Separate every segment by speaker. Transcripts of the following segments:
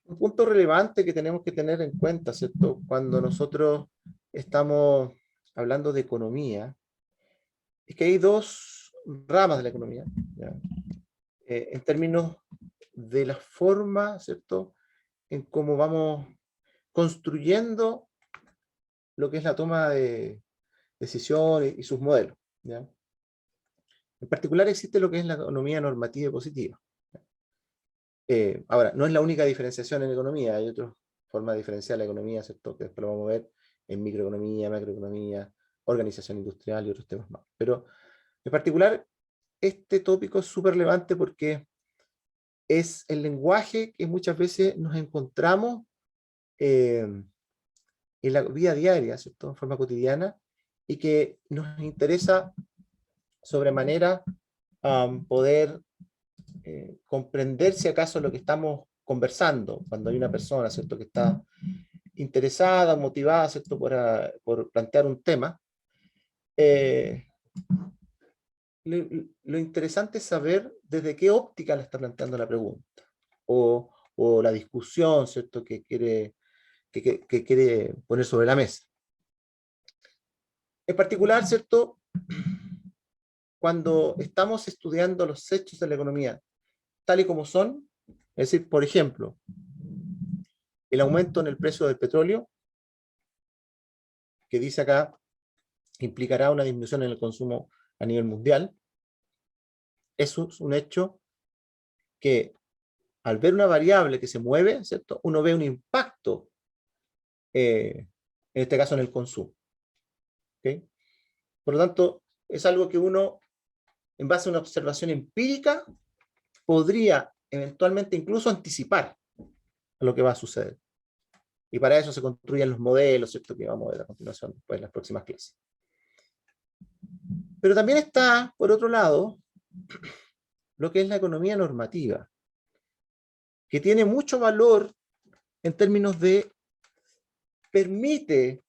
Speaker 1: Un punto relevante que tenemos que tener en cuenta, ¿cierto? Cuando nosotros estamos hablando de economía, es que hay dos ramas de la economía, ¿ya? En términos de la forma, ¿cierto? En cómo vamos construyendo lo que es la toma de decisiones y sus modelos, ¿ya? En particular existe lo que es la economía normativa y positiva. Ahora, no es la única diferenciación en economía, hay otras formas de diferenciar la economía, ¿cierto? Que después lo vamos a ver en microeconomía, macroeconomía, organización industrial y otros temas más. Pero en particular, este tópico es súper relevante porque es el lenguaje que muchas veces nos encontramos en la vida diaria, ¿cierto? En forma cotidiana, y que nos interesa sobremanera poder comprender si acaso lo que estamos conversando, cuando hay una persona, ¿cierto?, que está interesada, motivada, ¿cierto?, por plantear un tema. Eh, lo interesante es saber desde qué óptica le está planteando la pregunta o la discusión, ¿cierto?, que quiere poner sobre la mesa. En particular, ¿cierto?, cuando estamos estudiando los hechos de la economía tal y como son, es decir, por ejemplo, el aumento en el precio del petróleo, que dice acá, implicará una disminución en el consumo a nivel mundial. Eso es un hecho que al ver una variable que se mueve, ¿cierto?, uno ve un impacto, en este caso en el consumo. ¿Okay? Por lo tanto, es algo que uno, en base a una observación empírica, podría eventualmente incluso anticipar a lo que va a suceder. Y para eso se construyen los modelos, ¿cierto?, que vamos a ver a continuación después en las próximas clases. Pero también está, por otro lado, lo que es la economía normativa, que tiene mucho valor en términos de permite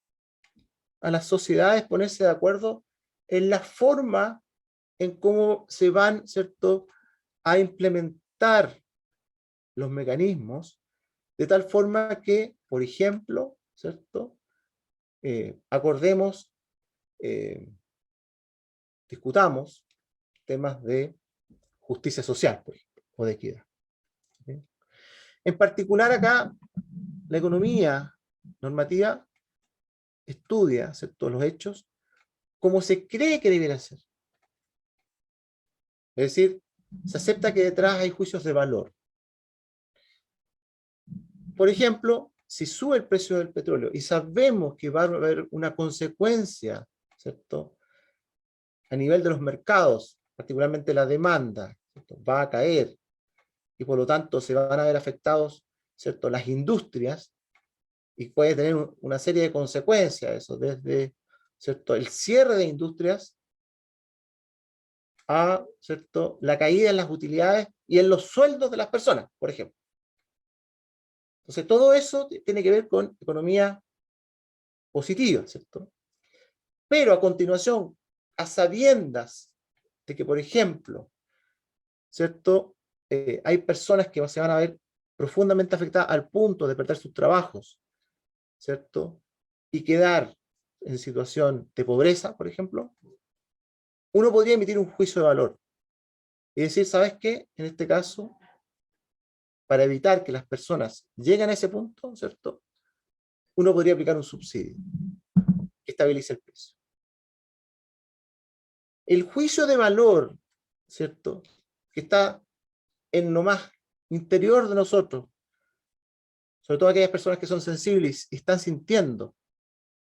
Speaker 1: a las sociedades ponerse de acuerdo en la forma en cómo se van, ¿cierto?, a implementar los mecanismos, de tal forma que, por ejemplo, ¿cierto?, acordemos, discutamos temas de justicia social, por ejemplo, o de equidad. ¿Okay? En particular acá, la economía normativa estudia, ¿cierto?, los hechos como se cree que deberían ser. Es decir, se acepta que detrás hay juicios de valor. Por ejemplo, si sube el precio del petróleo y sabemos que va a haber una consecuencia, ¿cierto?, a nivel de los mercados, particularmente la demanda, ¿cierto?, va a caer y por lo tanto se van a ver afectados, ¿cierto?, las industrias y puede tener una serie de consecuencias eso, desde, ¿cierto?, el cierre de industrias a, ¿cierto?, la caída en las utilidades y en los sueldos de las personas, por ejemplo. Entonces, todo eso tiene que ver con economía positiva, ¿cierto? Pero a continuación, a sabiendas de que, por ejemplo, ¿cierto?, hay personas que se van a ver profundamente afectadas al punto de perder sus trabajos, ¿cierto?, y quedar en situación de pobreza, por ejemplo, uno podría emitir un juicio de valor y decir, ¿sabes qué? En este caso, para evitar que las personas lleguen a ese punto, ¿cierto?, uno podría aplicar un subsidio que estabilice el precio. El juicio de valor, ¿cierto?, que está en lo más interior de nosotros, sobre todo aquellas personas que son sensibles y están sintiendo,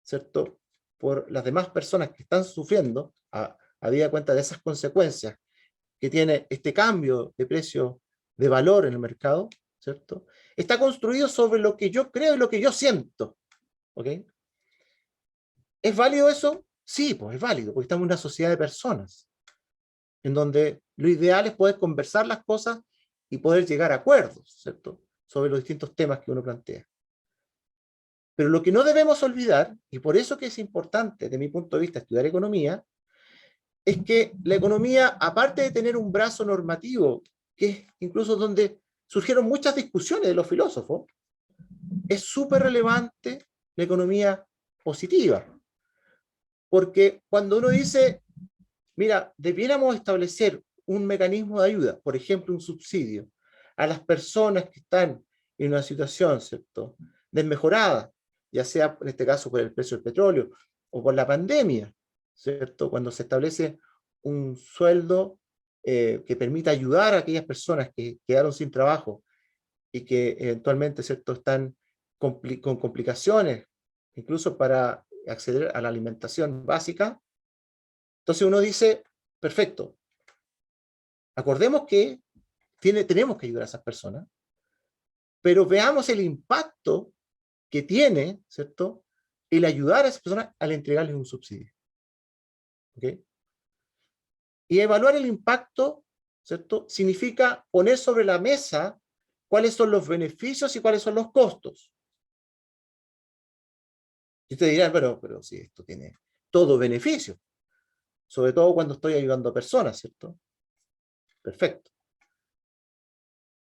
Speaker 1: ¿cierto?, por las demás personas que están sufriendo, habida cuenta de esas consecuencias que tiene este cambio de precio de valor en el mercado, ¿cierto?, está construido sobre lo que yo creo y lo que yo siento. ¿Ok? ¿Es válido eso? Sí, pues es válido, porque estamos en una sociedad de personas, en donde lo ideal es poder conversar las cosas y poder llegar a acuerdos, ¿cierto?, sobre los distintos temas que uno plantea. Pero lo que no debemos olvidar, y por eso que es importante, desde mi punto de vista, estudiar economía, es que la economía, aparte de tener un brazo normativo, que es incluso donde surgieron muchas discusiones de los filósofos, es súper relevante la economía positiva, porque cuando uno dice, mira, debiéramos establecer un mecanismo de ayuda, por ejemplo, un subsidio, a las personas que están en una situación, ¿cierto?, desmejorada, ya sea en este caso por el precio del petróleo o por la pandemia, ¿cierto? Cuando se establece un sueldo que permita ayudar a aquellas personas que quedaron sin trabajo y que eventualmente, ¿cierto?, están con complicaciones, incluso para acceder a la alimentación básica. Entonces uno dice, perfecto, acordemos que tenemos que ayudar a esas personas, pero veamos el impacto que tiene, ¿cierto?, el ayudar a esas personas al entregarles un subsidio. ¿Okay? Y evaluar el impacto, ¿cierto?, significa poner sobre la mesa cuáles son los beneficios y cuáles son los costos. Y ustedes dirán, pero si esto tiene todo beneficio, sobre todo cuando estoy ayudando a personas, ¿cierto? Perfecto.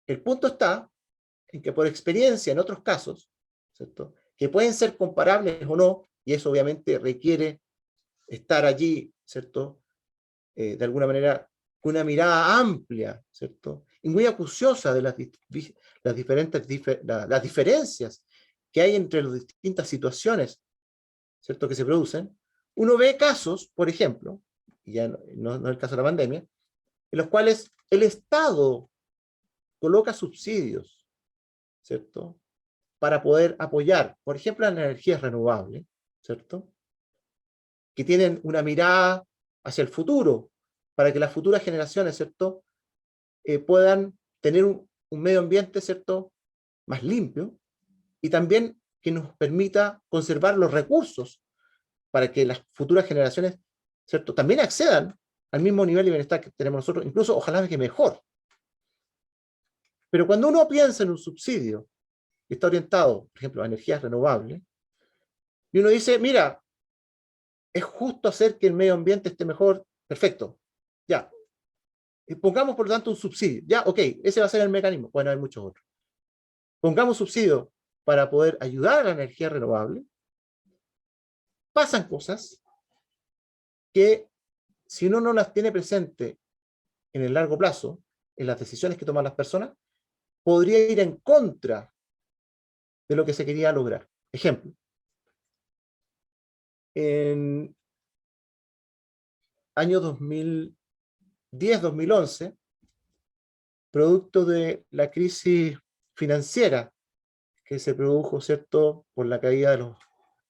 Speaker 1: El punto está en que por experiencia en otros casos, ¿cierto?, que pueden ser comparables o no, y eso obviamente requiere estar allí, ¿cierto?, de alguna manera con una mirada amplia, ¿cierto?, y muy acuciosa de las diferencias que hay entre las distintas situaciones, ¿cierto?, que se producen. Uno ve casos, por ejemplo, y ya no es el caso de la pandemia, en los cuales el Estado coloca subsidios, ¿cierto?, para poder apoyar, por ejemplo, las energías renovables, ¿cierto?, que tienen una mirada hacia el futuro, para que las futuras generaciones, ¿cierto?, puedan tener un medio ambiente, ¿cierto?, más limpio, y también que nos permita conservar los recursos para que las futuras generaciones, ¿cierto?, también accedan al mismo nivel de bienestar que tenemos nosotros, incluso ojalá que mejor. Pero cuando uno piensa en un subsidio que está orientado, por ejemplo, a energías renovables, y uno dice, mira, es justo hacer que el medio ambiente esté mejor, perfecto, ya. Pongamos, por lo tanto, un subsidio. Ya, ok, ese va a ser el mecanismo. Bueno, hay muchos otros. Pongamos subsidio para poder ayudar a la energía renovable. Pasan cosas que, si uno no las tiene presente en el largo plazo, en las decisiones que toman las personas, podría ir en contra de lo que se quería lograr. Ejemplo, en año 2010-2011, producto de la crisis financiera que se produjo, ¿cierto?, por la caída de los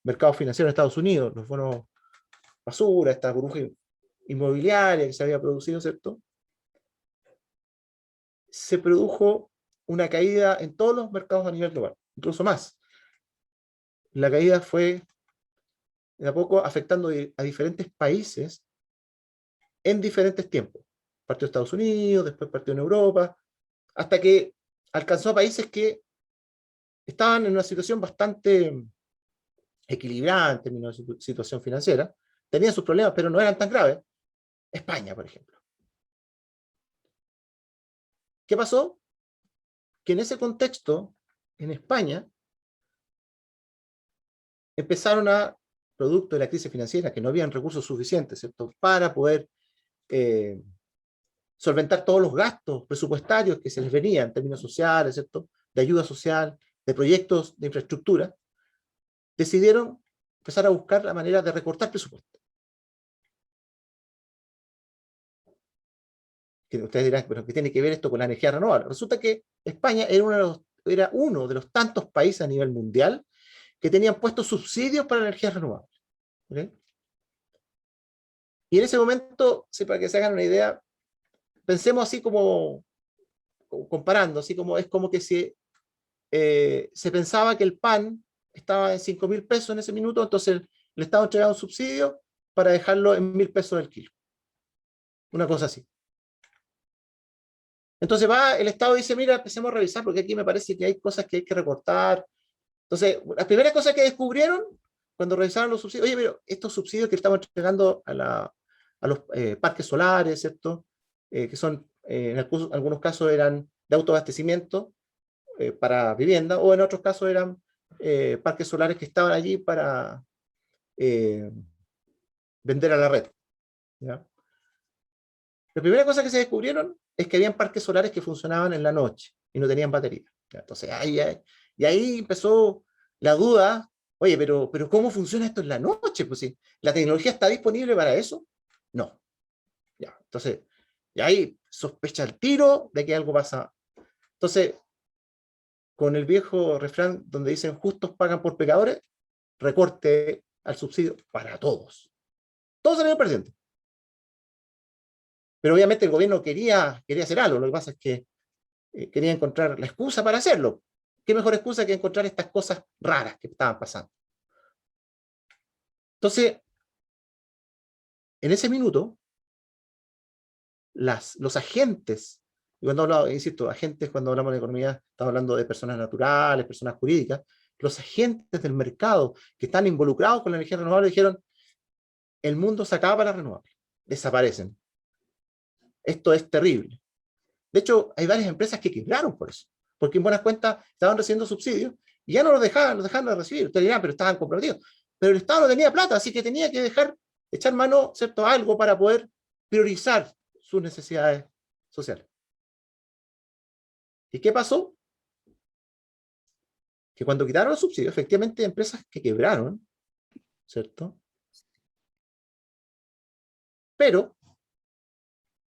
Speaker 1: mercados financieros en Estados Unidos, los bonos basura, esta burbuja inmobiliaria que se había producido, ¿cierto?, se produjo una caída en todos los mercados a nivel global, incluso más. La caída fue de a poco afectando a diferentes países en diferentes tiempos. Partió Estados Unidos, después partió en Europa, hasta que alcanzó a países que estaban en una situación bastante equilibrada en términos de situación financiera, tenían sus problemas, pero no eran tan graves. España, por ejemplo. ¿Qué pasó? Que en ese contexto, en España, empezaron a, producto de la crisis financiera, que no habían recursos suficientes, ¿cierto?, para poder solventar todos los gastos presupuestarios que se les venían en términos sociales, ¿cierto?, de ayuda social, de proyectos de infraestructura, decidieron empezar a buscar la manera de recortar presupuesto. Que ustedes dirán, pero ¿qué tiene que ver esto con la energía renovable? Resulta que España era uno de los tantos países a nivel mundial que tenían puestos subsidios para la energía renovable. ¿Okay? Y en ese momento, para que se hagan una idea, pensemos así como comparando, así como es como que se pensaba que el pan estaba en 5.000 pesos en ese minuto, entonces el Estado entregaba un subsidio para dejarlo en 1.000 pesos el kilo. Una cosa así. Entonces el Estado dice, mira, empecemos a revisar porque aquí me parece que hay cosas que hay que recortar. Entonces, las primeras cosas que descubrieron cuando revisaron los subsidios, oye, pero estos subsidios que estamos entregando a los parques solares, ¿cierto? Que son, en algunos casos eran de autoabastecimiento para vivienda, o en otros casos eran parques solares que estaban allí para vender a la red. ¿Ya? La primera cosa que se descubrieron es que habían parques solares que funcionaban en la noche y no tenían batería. ¿Ya? Entonces, y ahí empezó la duda, oye, pero ¿cómo funciona esto en la noche? Pues sí, ¿la tecnología está disponible para eso? No. Ya, entonces, y ahí sospecha el tiro de que algo pasa. Entonces, con el viejo refrán donde dicen justos pagan por pecadores, recorte al subsidio para todos. Todos salieron perdiendo. Pero obviamente el gobierno quería hacer algo. Lo que pasa es que quería encontrar la excusa para hacerlo. ¿Qué mejor excusa que encontrar estas cosas raras que estaban pasando? Entonces, en ese minuto, los agentes, y cuando hablamos, insisto, agentes cuando hablamos de economía, estamos hablando de personas naturales, personas jurídicas, los agentes del mercado que están involucrados con la energía renovable dijeron, el mundo se acaba para las renovables, desaparecen. Esto es terrible. De hecho, hay varias empresas que quebraron por eso, porque en buenas cuentas estaban recibiendo subsidios y ya no los dejaban de recibir. Ustedes dirán, pero estaban comprometidos. Pero el Estado no tenía plata, así que tenía que echar mano, ¿cierto?, a algo para poder priorizar sus necesidades sociales. ¿Y qué pasó? Que cuando quitaron los subsidios, efectivamente, empresas que quebraron, ¿cierto? Pero,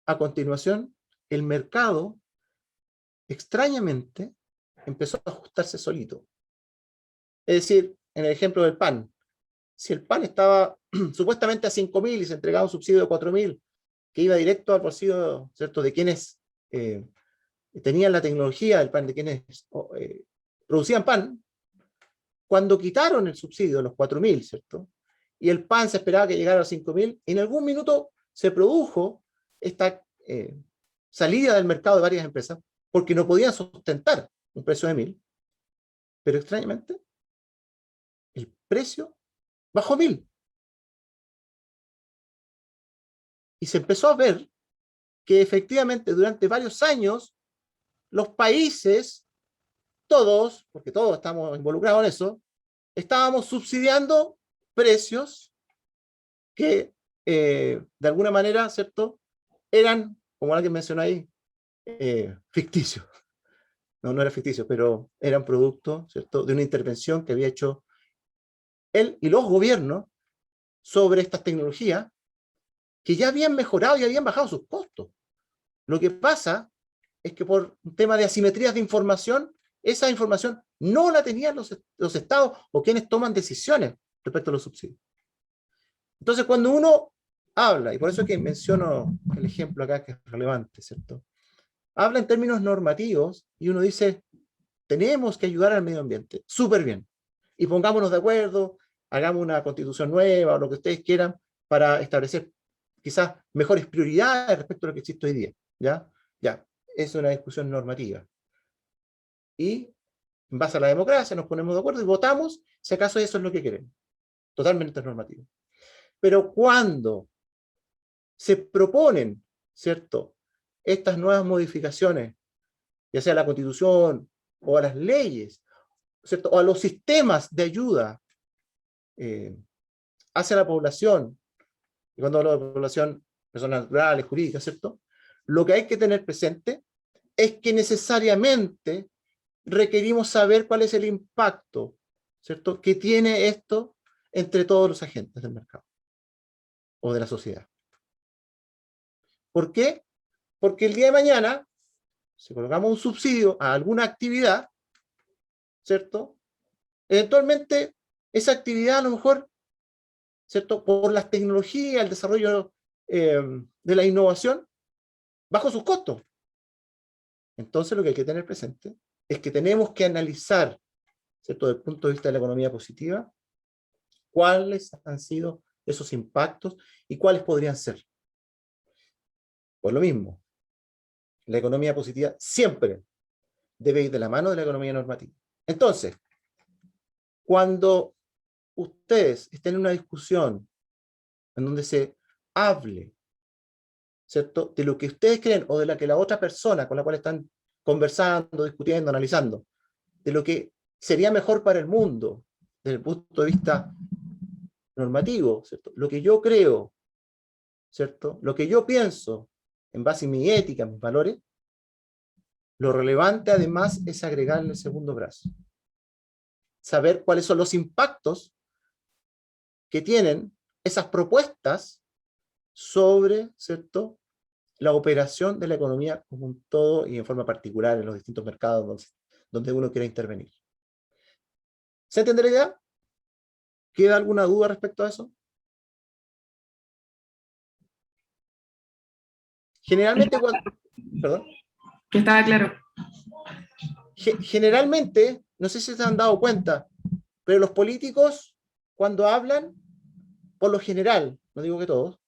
Speaker 1: a continuación, el mercado, extrañamente, empezó a ajustarse solito. Es decir, en el ejemplo del pan, si el pan estaba supuestamente a 5.000 y se entregaba un subsidio de 4.000, que iba directo al bolsillo, ¿cierto?, de quienes tenían la tecnología del pan, de quienes producían pan, cuando quitaron el subsidio de los 4.000, ¿cierto?, y el pan se esperaba que llegara a los 5.000, en algún minuto se produjo esta salida del mercado de varias empresas porque no podían sustentar un precio de 1.000, pero extrañamente el precio bajó 1.000 y se empezó a ver que efectivamente durante varios años los países, todos, porque todos estamos involucrados en eso, estábamos subsidiando precios que de alguna manera, ¿cierto?, eran, como alguien mencionó ahí, ficticios. No, no era ficticio, pero eran producto, ¿cierto?, de una intervención que había hecho él y los gobiernos sobre estas tecnologías que ya habían mejorado y habían bajado sus costos. Lo que pasa es que por un tema de asimetrías de información, esa información no la tenían los estados o quienes toman decisiones respecto a los subsidios. Entonces, cuando uno habla, y por eso es que menciono el ejemplo acá que es relevante, ¿cierto? Habla en términos normativos y uno dice, tenemos que ayudar al medio ambiente, súper bien, y pongámonos de acuerdo, hagamos una constitución nueva o lo que ustedes quieran para establecer quizás mejores prioridades respecto a lo que existe hoy día, ¿ya? Ya, es una discusión normativa. Y en base a la democracia nos ponemos de acuerdo y votamos si acaso eso es lo que queremos. Totalmente normativo. Pero cuando se proponen, ¿cierto?, estas nuevas modificaciones, ya sea a la Constitución o a las leyes, ¿cierto?, o a los sistemas de ayuda hacia la población, y cuando hablo de población, personas naturales, jurídicas, ¿cierto?, lo que hay que tener presente es que necesariamente requerimos saber cuál es el impacto, ¿cierto?, que tiene esto entre todos los agentes del mercado o de la sociedad. ¿Por qué? Porque el día de mañana, si colocamos un subsidio a alguna actividad, ¿cierto?, eventualmente esa actividad a lo mejor, ¿cierto?, por las tecnologías, el desarrollo de la innovación, bajo sus costos. Entonces lo que hay que tener presente es que tenemos que analizar, ¿cierto?, desde el punto de vista de la economía positiva, cuáles han sido esos impactos y cuáles podrían ser. Por lo mismo, la economía positiva siempre debe ir de la mano de la economía normativa. Entonces, cuando ustedes estén en una discusión en donde se hable, ¿cierto?, de lo que ustedes creen o de la que la otra persona con la cual están conversando, discutiendo, analizando, de lo que sería mejor para el mundo desde el punto de vista normativo, ¿cierto? Lo que yo creo, ¿cierto? Lo que yo pienso en base a mi ética, mis valores, lo relevante además es agregarle el segundo brazo. Saber cuáles son los impactos que tienen esas propuestas sobre, ¿cierto?, la operación de la economía como un todo y en forma particular en los distintos mercados donde uno quiera intervenir. ¿Se entiende la idea? ¿Queda alguna duda respecto a eso? Generalmente cuando... Perdón.
Speaker 2: Que estaba claro.
Speaker 1: Generalmente, no sé si se han dado cuenta, pero los políticos, cuando hablan, por lo general, no digo que todos,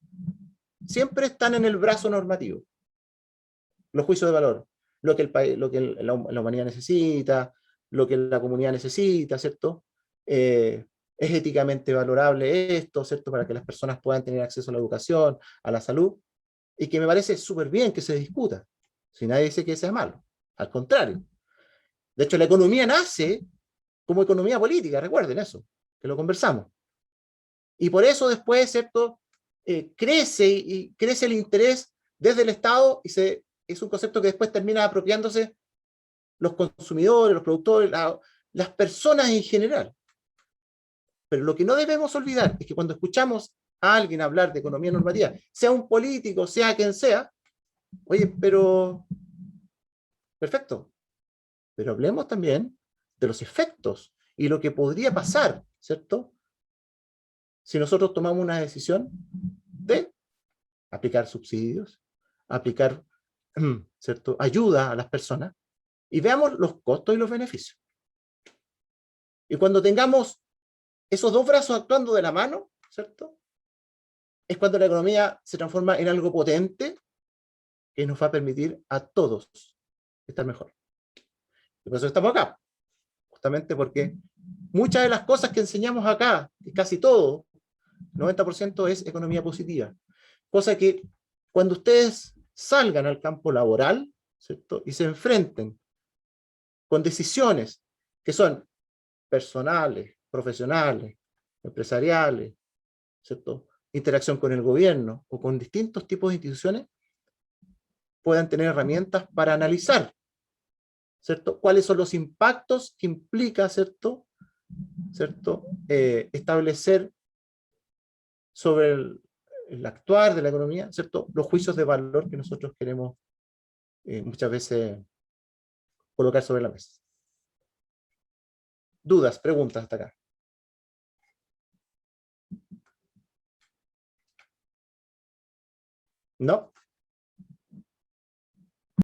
Speaker 1: siempre están en el brazo normativo. Los juicios de valor, lo que, la humanidad necesita, lo que la comunidad necesita, ¿cierto? Es éticamente valorable esto, ¿cierto? Para que las personas puedan tener acceso a la educación, a la salud, y que me parece súper bien que se discuta. Si nadie dice que sea malo, al contrario. De hecho, la economía nace como economía política, recuerden eso, que lo conversamos. Y por eso después, ¿cierto? Crece el interés desde el Estado y es un concepto que después termina apropiándose los consumidores, los productores, las personas en general. Pero lo que no debemos olvidar es que cuando escuchamos a alguien hablar de economía normativa, sea un político, sea quien sea, oye, pero perfecto, pero hablemos también de los efectos y lo que podría pasar, ¿cierto? Si nosotros tomamos una decisión de aplicar subsidios, aplicar, ¿cierto?, ayuda a las personas, y veamos los costos y los beneficios. Y cuando tengamos esos dos brazos actuando de la mano, ¿cierto?, es cuando la economía se transforma en algo potente que nos va a permitir a todos estar mejor. Y por eso estamos acá, justamente porque muchas de las cosas que enseñamos acá, y casi todo, 90% es economía positiva. Cosa que cuando ustedes salgan al campo laboral, ¿cierto?, y se enfrenten con decisiones que son personales, profesionales, empresariales, ¿cierto?, interacción con el gobierno o con distintos tipos de instituciones, puedan tener herramientas para analizar, ¿cierto?, cuáles son los impactos que implica, ¿cierto?, establecer sobre el actuar de la economía, ¿cierto?, los juicios de valor que nosotros queremos muchas veces colocar sobre la mesa. ¿Dudas, preguntas hasta acá? ¿No?